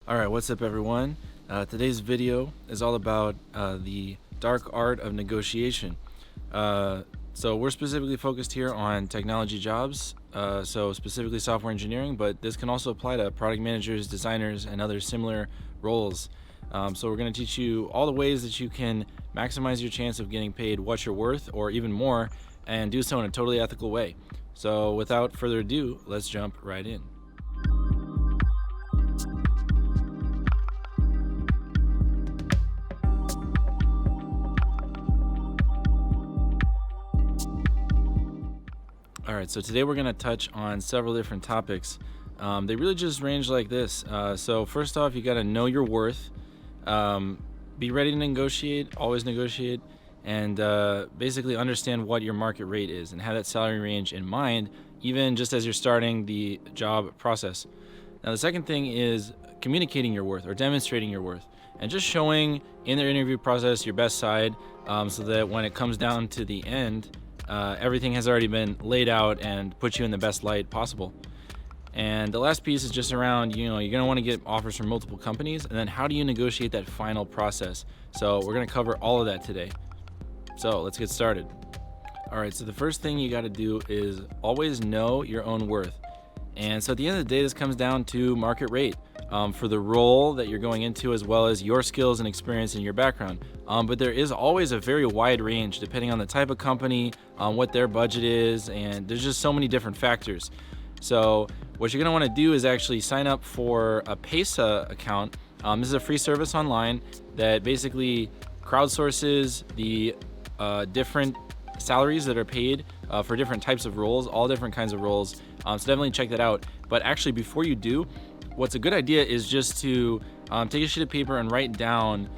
Alright, what's up everyone? Today's video is all about the dark art of negotiation. So we're specifically focused here on technology jobs, so specifically software engineering, but this can also apply to product managers, designers, and other similar roles. So we're going to teach you all the ways that you can maximize your chance of getting paid what you're worth, or even more, and do so in a totally ethical way. So without further ado, let's jump right in. Alright, so today we're going to touch on several different topics. They really just range like this. So first off, you got to know your worth, be ready to negotiate, always negotiate, and basically understand what your market rate is and have that salary range in mind, even just as you're starting the job process. Now the second thing is communicating your worth or demonstrating your worth and just showing in their interview process your best side, so that when it comes down to the end, everything has already been laid out and put you in the best light possible. And the last piece is just around, you're going to want to get offers from multiple companies, and then how do you negotiate that final process? So we're going to cover all of that today. So let's get started. All right, so the first thing you got to do is always know your own worth. And so at the end of the day, this comes down to market rate for the role that you're going into, as well as your skills and experience in your background. But there is always a very wide range depending on the type of company, what their budget is, and there's just so many different factors. So what you're going to want to do is actually sign up for a Pesa account. This is a free service online that basically crowdsources the different salaries that are paid for different types of roles, all different kinds of roles. So definitely check that out. But actually, before you do, what's a good idea is just to take a sheet of paper and write down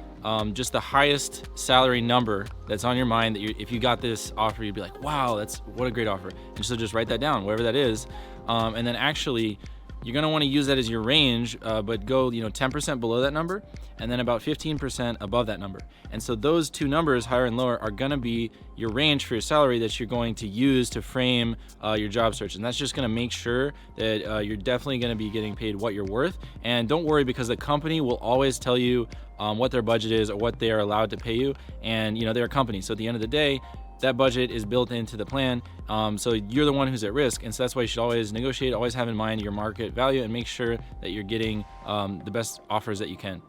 just the highest salary number that's on your mind, that if you got this offer, you'd be like, wow, what a great offer. And so just write that down, whatever that is. And then actually, you're going to want to use that as your range, but go 10% below that number, and then about 15% above that number. And so those two numbers, higher and lower, are going to be your range for your salary that you're going to use to frame your job search. And that's just going to make sure that you're definitely going to be getting paid what you're worth. And don't worry, because the company will always tell you what their budget is or what they are allowed to pay you. And they're a company, so at the end of the day, that budget is built into the plan, so you're the one who's at risk. And so that's why you should always negotiate, always have in mind your market value, and make sure that you're getting the best offers that you can.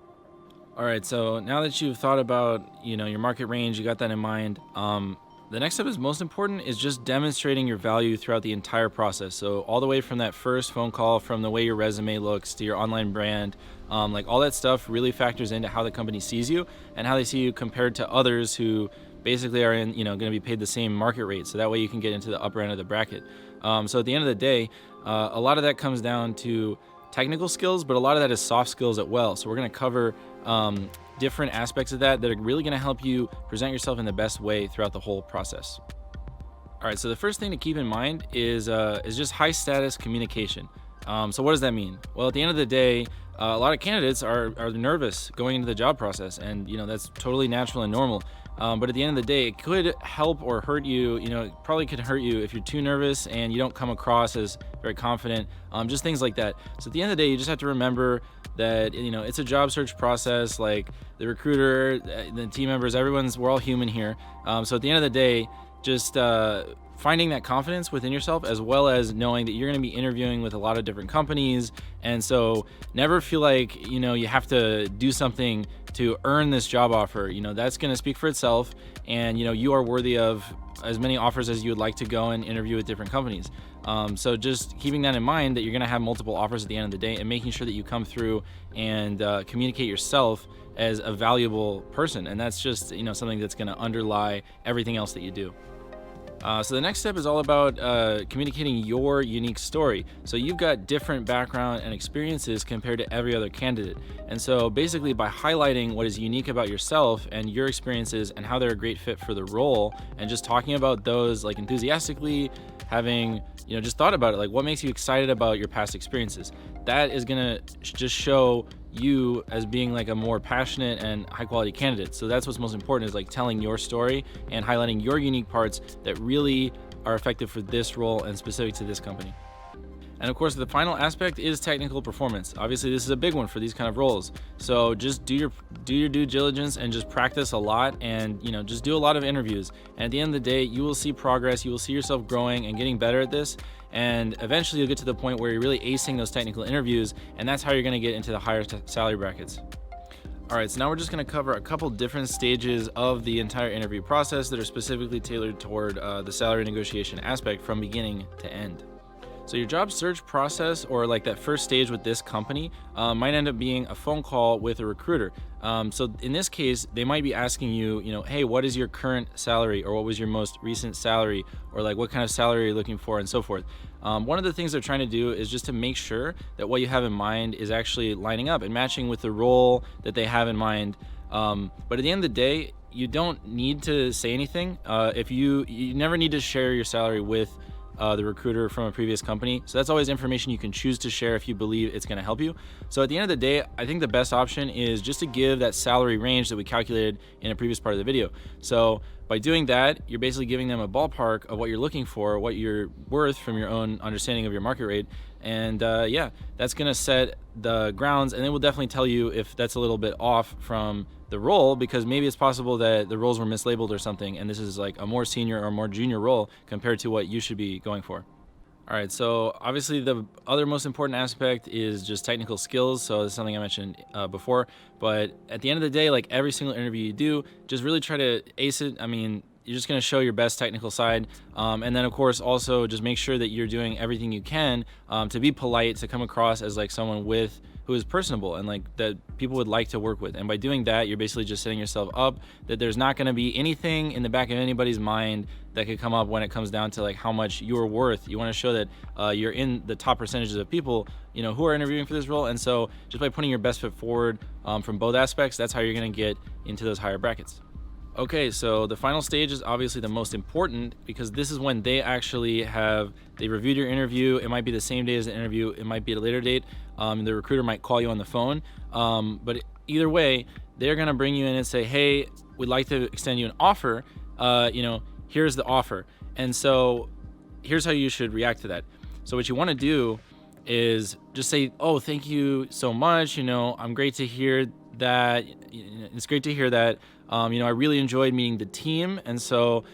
All right, so now that you've thought about your market range, you got that in mind, the next step is most important, is just demonstrating your value throughout the entire process. So all the way from that first phone call, from the way your resume looks to your online brand, like all that stuff really factors into how the company sees you and how they see you compared to others who basically are going to be paid the same market rate. So that way you can get into the upper end of the bracket. So at the end of the day, a lot of that comes down to technical skills, but a lot of that is soft skills as well. So we're going to cover different aspects of that are really going to help you present yourself in the best way throughout the whole process. All right, so the first thing to keep in mind is just high status communication. So what does that mean? Well, at the end of the day, a lot of candidates are nervous going into the job process, and that's totally natural and normal. But at the end of the day, it could help or hurt you. It probably could hurt you if you're too nervous and you don't come across as very confident, just things like that. So at the end of the day, you just have to remember that it's a job search process. Like the recruiter, the team members, we're all human here. So at the end of the day, just finding that confidence within yourself, as well as knowing that you're going to be interviewing with a lot of different companies. And so never feel like you have to do something to earn this job offer. That's going to speak for itself, and you are worthy of as many offers as you would like to go and interview with different companies. So just keeping that in mind, that you're going to have multiple offers at the end of the day, and making sure that you come through and communicate yourself as a valuable person. And that's just something that's going to underlie everything else that you do. So the next step is all about communicating your unique story. So you've got different background and experiences compared to every other candidate. And so basically, by highlighting what is unique about yourself and your experiences and how they're a great fit for the role, and just talking about those like enthusiastically, having just thought about it, like what makes you excited about your past experiences, that is gonna just show you as being like a more passionate and high quality candidate. So that's what's most important, is like telling your story and highlighting your unique parts that really are effective for this role and specific to this company. And of course, the final aspect is technical performance. Obviously, this is a big one for these kind of roles. So just do your due diligence and just practice a lot, and just do a lot of interviews. And at the end of the day, you will see progress. You will see yourself growing and getting better at this. And eventually, you'll get to the point where you're really acing those technical interviews, and that's how you're going to get into the higher salary brackets. All right, so now we're just going to cover a couple different stages of the entire interview process that are specifically tailored toward the salary negotiation aspect from beginning to end. So your job search process, or like that first stage with this company, might end up being a phone call with a recruiter. So in this case, they might be asking you, hey, what is your current salary, or what was your most recent salary, or like what kind of salary are you looking for, and so forth. One of the things they're trying to do is just to make sure that what you have in mind is actually lining up and matching with the role that they have in mind. But at the end of the day, you don't need to say anything. If you never need to share your salary with the recruiter from a previous company. So that's always information you can choose to share if you believe it's going to help you. So at the end of the day, I think the best option is just to give that salary range that we calculated in a previous part of the video. So by doing that, you're basically giving them a ballpark of what you're looking for, what you're worth from your own understanding of your market rate. And yeah, that's going to set the grounds, and it will definitely tell you if that's a little bit off from the role, because maybe it's possible that the roles were mislabeled or something, and this is like a more senior or more junior role compared to what you should be going for. All right, so obviously the other most important aspect is just technical skills. So it's something I mentioned before, but at the end of the day, like every single interview you do, just really try to ace it. I mean, you're just going to show your best technical side. And then of course, also just make sure that you're doing everything you can to be polite, to come across as like someone who is personable and like that people would like to work with. And by doing that, you're basically just setting yourself up that there's not going to be anything in the back of anybody's mind that could come up when it comes down to like how much you're worth. You want to show that you're in the top percentages of people, who are interviewing for this role. And so just by putting your best foot forward from both aspects, that's how you're going to get into those higher brackets. Okay, so the final stage is obviously the most important, because this is when they reviewed your interview. It might be the same day as the interview, it might be at a later date. The recruiter might call you on the phone, but either way, they're gonna bring you in and say, hey, we'd like to extend you an offer. Here's the offer. And so here's how you should react to that. So what you wanna do is just say, oh, thank you so much. I'm great to hear that. It's great to hear that. I really enjoyed meeting the team. And so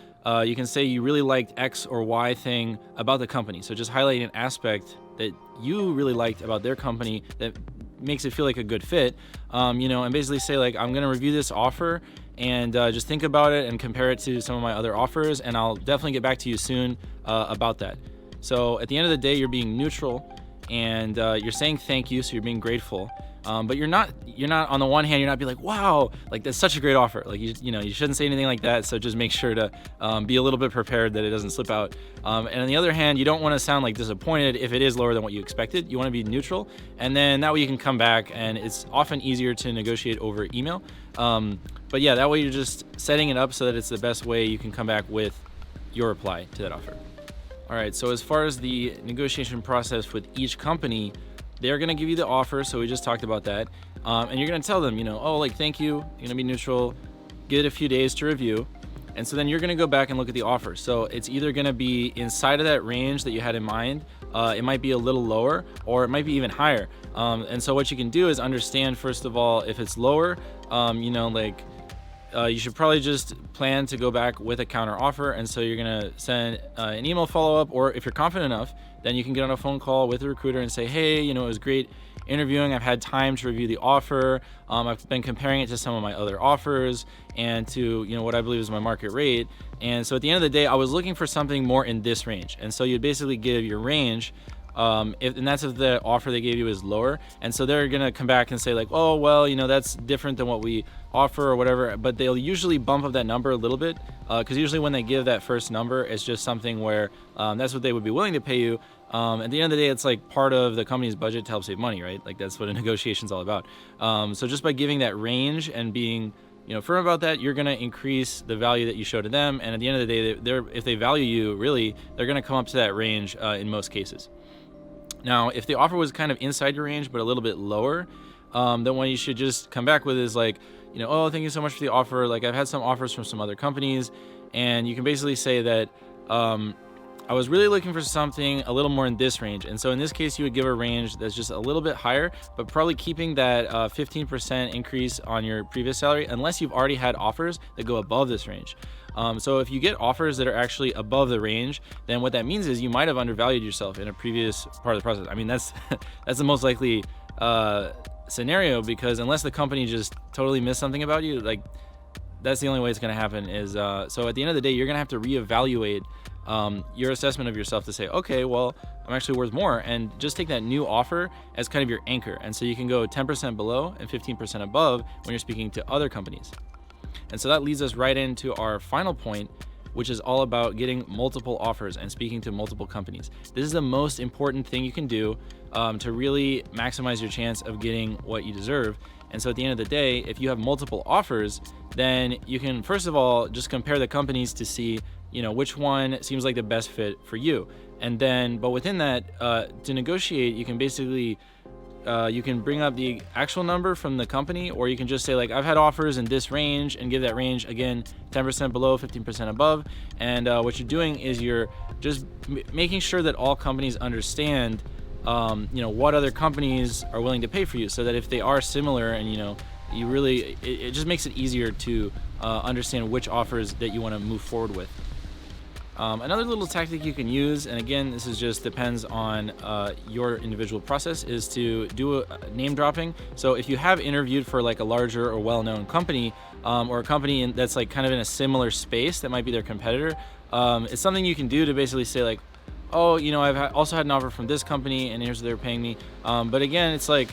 you can say you really liked X or Y thing about the company. So just highlight an aspect that you really liked about their company that makes it feel like a good fit, and basically say like, I'm going to review this offer and just think about it and compare it to some of my other offers. And I'll definitely get back to you soon about that. So at the end of the day, you're being neutral and you're saying thank you. So you're being grateful. But you're not on the one hand, you're not be like, wow, like that's such a great offer. Like you shouldn't say anything like that. So just make sure to be a little bit prepared that it doesn't slip out. And on the other hand, you don't want to sound like disappointed if it is lower than what you expected. You want to be neutral, and then that way you can come back, and it's often easier to negotiate over email. But yeah, that way you're just setting it up so that it's the best way you can come back with your reply to that offer. All right, so as far as the negotiation process with each company, they're going to give you the offer. So we just talked about that. And you're going to tell them, thank you. You're going to be neutral, give it a few days to review. And so then you're going to go back and look at the offer. So it's either going to be inside of that range that you had in mind. It might be a little lower, or it might be even higher. And so what you can do is understand, first of all, if it's lower, you should probably just plan to go back with a counter offer. And so you're going to send an email follow-up, or if you're confident enough, then you can get on a phone call with the recruiter and say, hey, it was great interviewing. I've had time to review the offer. I've been comparing it to some of my other offers and to, what I believe is my market rate. And so at the end of the day, I was looking for something more in this range. And so you'd basically give your range. And that's if the offer they gave you is lower. And so they're going to come back and say like, oh, well, that's different than what we offer or whatever. But they'll usually bump up that number a little bit, because usually when they give that first number, it's just something where that's what they would be willing to pay you. At the end of the day, it's like part of the company's budget to help save money, right? Like that's what a negotiation's all about. So just by giving that range and being firm about that, you're going to increase the value that you show to them. And at the end of the day, if they value you, really, they're going to come up to that range in most cases. Now, if the offer was kind of inside your range, but a little bit lower, then what you should just come back with is like, oh, thank you so much for the offer. Like I've had some offers from some other companies, and you can basically say that I was really looking for something a little more in this range. And so in this case, you would give a range that's just a little bit higher, but probably keeping that 15% increase on your previous salary, unless you've already had offers that go above this range. So if you get offers that are actually above the range, then what that means is you might have undervalued yourself in a previous part of the process. I mean, that's that's the most likely scenario, because unless the company just totally missed something about you, like that's the only way it's going to happen is so at the end of the day, you're going to have to reevaluate your assessment of yourself to say, okay, well, I'm actually worth more, and just take that new offer as kind of your anchor. And so you can go 10% below and 15% above when you're speaking to other companies. And so that leads us right into our final point, which is all about getting multiple offers and speaking to multiple companies. This is the most important thing you can do to really maximize your chance of getting what you deserve. And so at the end of the day, if you have multiple offers, then you can, first of all, just compare the companies to see, which one seems like the best fit for you. And then, but within that, to negotiate, you can basically, you can bring up the actual number from the company, or you can just say, like, I've had offers in this range, and give that range again, 10% below, 15% above. And what you're doing is you're just making sure that all companies understand what other companies are willing to pay for you, so that if they are similar and you really, it just makes it easier to understand which offers that you want to move forward with. Another little tactic you can use, and again, this is just depends on your individual process, is to do a name dropping. So if you have interviewed for like a larger or well-known company, or a company that's like kind of in a similar space that might be their competitor, it's something you can do to basically say, like, oh, I've also had an offer from this company, and here's what they're paying me. But again, it's like,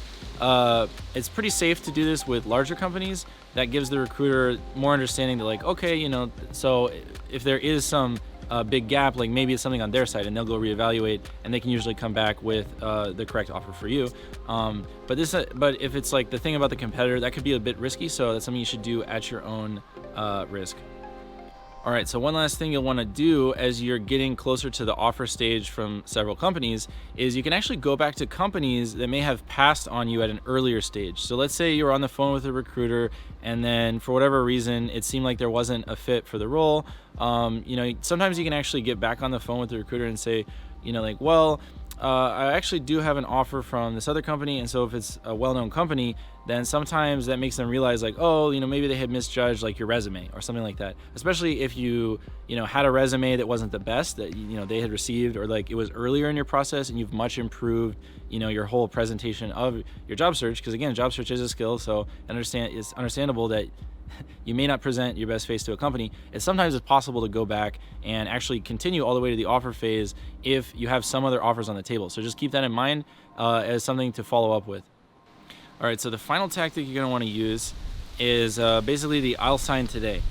it's pretty safe to do this with larger companies. That gives the recruiter more understanding that, like, okay, so if there is some big gap, like maybe it's something on their side, and they'll go reevaluate, and they can usually come back with the correct offer for you. But if it's like the thing about the competitor, that could be a bit risky. So that's something you should do at your own risk. All right, so one last thing you'll want to do as you're getting closer to the offer stage from several companies is you can actually go back to companies that may have passed on you at an earlier stage. So let's say you were on the phone with a recruiter, and then for whatever reason, it seemed like there wasn't a fit for the role. Sometimes you can actually get back on the phone with the recruiter and say, well, I actually do have an offer from this other company. And so if it's a well-known company, then sometimes that makes them realize, like, oh, maybe they had misjudged like your resume or something like that. Especially if you had a resume that wasn't the best that they had received, or like it was earlier in your process and you've much improved your whole presentation of your job search. Because again, job search is a skill, so it's understandable that you may not present your best face to a company. Sometimes it's possible to go back and actually continue all the way to the offer phase if you have some other offers on the table. So just keep that in mind as something to follow up with. All right, so the final tactic you're going to want to use is basically the I'll sign today.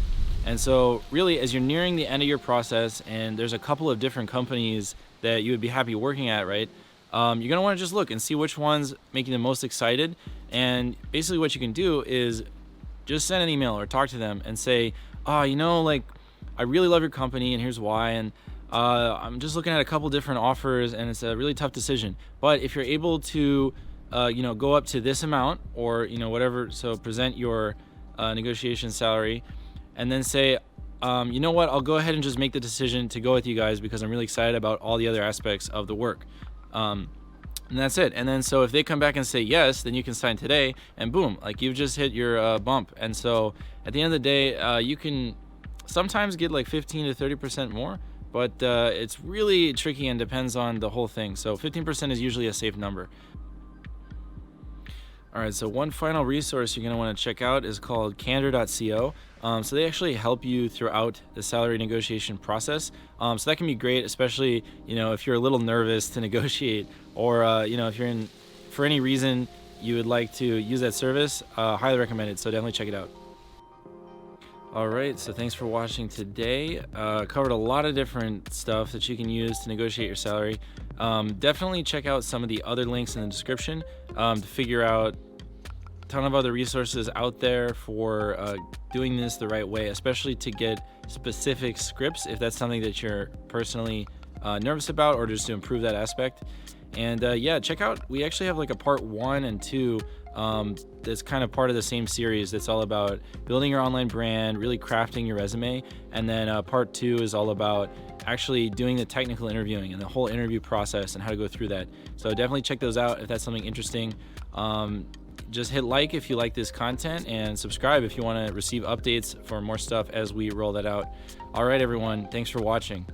And so really, as you're nearing the end of your process and there's a couple of different companies that you would be happy working at, right? You're going to want to just look and see which one's making the most excited. And basically what you can do is just send an email or talk to them and say, like, I really love your company and here's why. And I'm just looking at a couple different offers and it's a really tough decision. But if you're able to, go up to this amount or, whatever, so present your negotiation salary and then say, what, I'll go ahead and just make the decision to go with you guys because I'm really excited about all the other aspects of the work. And that's it. And then so if they come back and say yes, then you can sign today, and boom, like you've just hit your bump. And so at the end of the day, you can sometimes get like 15 to 30% more, but it's really tricky and depends on the whole thing. So 15% is usually a safe number. All right, so one final resource you're going to want to check out is called candor.co. So they actually help you throughout the salary negotiation process. So that can be great, especially, if you're a little nervous to negotiate, or, if you're for any reason you would like to use that service, highly recommend it. So definitely check it out. All right, so thanks for watching today. Covered a lot of different stuff that you can use to negotiate your salary. Definitely check out some of the other links in the description to figure out a ton of other resources out there for doing this the right way, especially to get specific scripts if that's something that you're personally nervous about, or just to improve that aspect. And yeah, check out, we actually have like a part 1 and 2 that's kind of part of the same series. That's all about building your online brand, really crafting your resume. And then part 2 is all about actually doing the technical interviewing and the whole interview process and how to go through that. So definitely check those out if that's something interesting. Just hit like if you like this content, and subscribe if you want to receive updates for more stuff as we roll that out. All right, everyone, thanks for watching.